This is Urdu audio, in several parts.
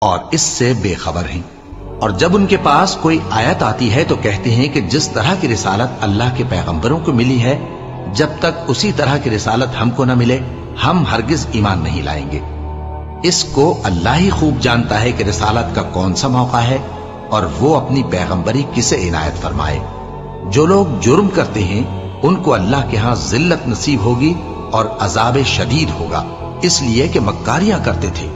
اور اس سے بے خبر ہیں۔ اور جب ان کے پاس کوئی آیت آتی ہے تو کہتے ہیں کہ جس طرح کی رسالت اللہ کے پیغمبروں کو ملی ہے، جب تک اسی طرح کی رسالت ہم کو نہ ملے ہم ہرگز ایمان نہیں لائیں گے۔ اس کو اللہ ہی خوب جانتا ہے کہ رسالت کا کون سا موقع ہے اور وہ اپنی پیغمبری کسے عنایت فرمائے۔ جو لوگ جرم کرتے ہیں ان کو اللہ کے ہاں ذلت نصیب ہوگی اور عذاب شدید ہوگا، اس لیے کہ مکاریاں کرتے تھے۔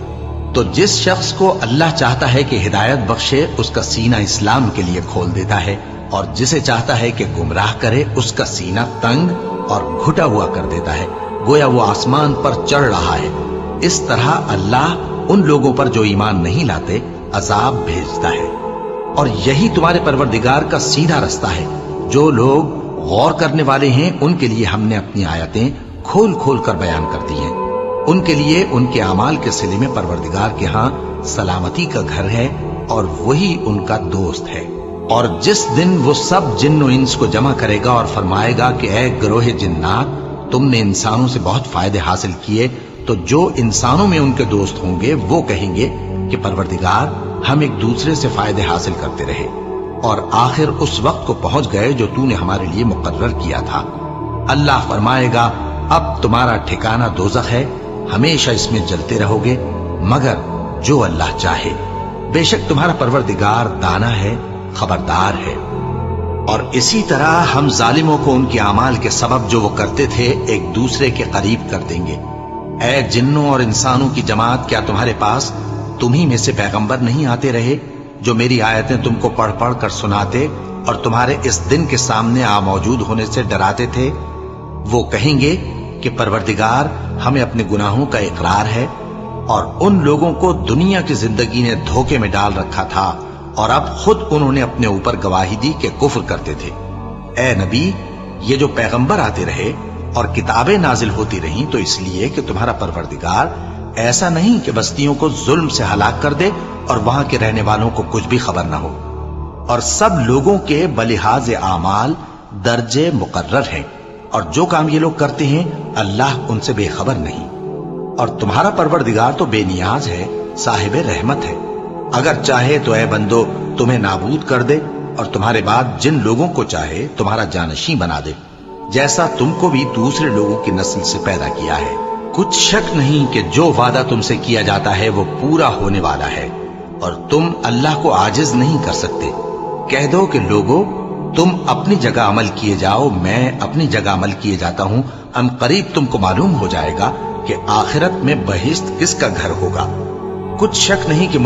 تو جس شخص کو اللہ چاہتا ہے کہ ہدایت بخشے اس کا سینہ اسلام کے لیے کھول دیتا ہے، اور جسے چاہتا ہے کہ گمراہ کرے اس کا سینہ تنگ اور گھٹا ہوا کر دیتا ہے، گویا وہ آسمان پر چڑھ رہا ہے۔ اس طرح اللہ ان لوگوں پر جو ایمان نہیں لاتے عذاب بھیجتا ہے۔ اور یہی تمہارے پروردگار کا سیدھا رستہ ہے۔ جو لوگ غور کرنے والے ہیں ان کے لیے ہم نے اپنی آیتیں کھول کھول کر بیان کر دی ہیں۔ ان کے لیے ان کے اعمال کے صلے میں پروردگار کے ہاں سلامتی کا گھر ہے اور وہی ان کا دوست ہے۔ اور جس دن وہ سب جن و انس کو جمع کرے گا اور فرمائے گا کہ اے گروہ جنات، تم نے انسانوں سے بہت فائدے حاصل کیے، تو جو انسانوں میں ان کے دوست ہوں گے وہ کہیں گے کہ پروردگار ہم ایک دوسرے سے فائدے حاصل کرتے رہے اور آخر اس وقت کو پہنچ گئے جو تو نے ہمارے لیے مقرر کیا تھا۔ اللہ فرمائے گا اب تمہارا ٹھکانہ دوزخ ہے، ہمیشہ اس میں جلتے رہو گے مگر جو اللہ چاہے۔ بے شک تمہارا پروردگار دانا ہے، خبردار ہے۔ اور اسی طرح ہم ظالموں کو ان کے اعمال کے سبب جو وہ کرتے تھے ایک دوسرے کے قریب کر دیں گے۔ اے جنوں اور انسانوں کی جماعت، کیا تمہارے پاس تمہیں میں سے پیغمبر نہیں آتے رہے جو میری آیتیں تم کو پڑھ پڑھ کر سناتے اور تمہارے اس دن کے سامنے موجود ہونے سے ڈراتے تھے؟ وہ کہیں گے کہ پروردگار ہمیں اپنے گناہوں کا اقرار ہے، اور ان لوگوں کو دنیا کی زندگی نے دھوکے میں ڈال رکھا تھا اور اب خود انہوں نے اپنے اوپر گواہی دی کہ کفر کرتے تھے۔ اے نبی، یہ جو پیغمبر آتے رہے اور کتابیں نازل ہوتی رہیں تو اس لیے کہ تمہارا پروردگار ایسا نہیں کہ بستیوں کو ظلم سے ہلاک کر دے اور وہاں کے رہنے والوں کو کچھ بھی خبر نہ ہو۔ اور سب لوگوں کے بلحاظ اعمال درجے مقرر ہیں، اور جو کام یہ لوگ کرتے ہیں اللہ ان سے بے خبر نہیں۔ اور تمہارا پروردگار تو بے نیاز ہے، صاحب رحمت ہے۔ اگر چاہے تو اے بندو تمہیں نابود کر دے اور تمہارے بعد جن لوگوں کو چاہے تمہارا جانشین بنا دے، جیسا تم کو بھی دوسرے لوگوں کی نسل سے پیدا کیا ہے۔ کچھ شک نہیں کہ جو وعدہ تم سے کیا جاتا ہے وہ پورا ہونے والا ہے، اور تم اللہ کو عاجز نہیں کر سکتے۔ کہہ دو کہ لوگو تم اپنی جگہ عمل کیے جاؤ، میں اپنی جگہ عمل کیے جاتا ہوں، ان قریب تم کو معلوم ہو جائے گا کہ آخرت میں بہشت کس کا گھر ہوگا۔ کچھ شک نہیں کہ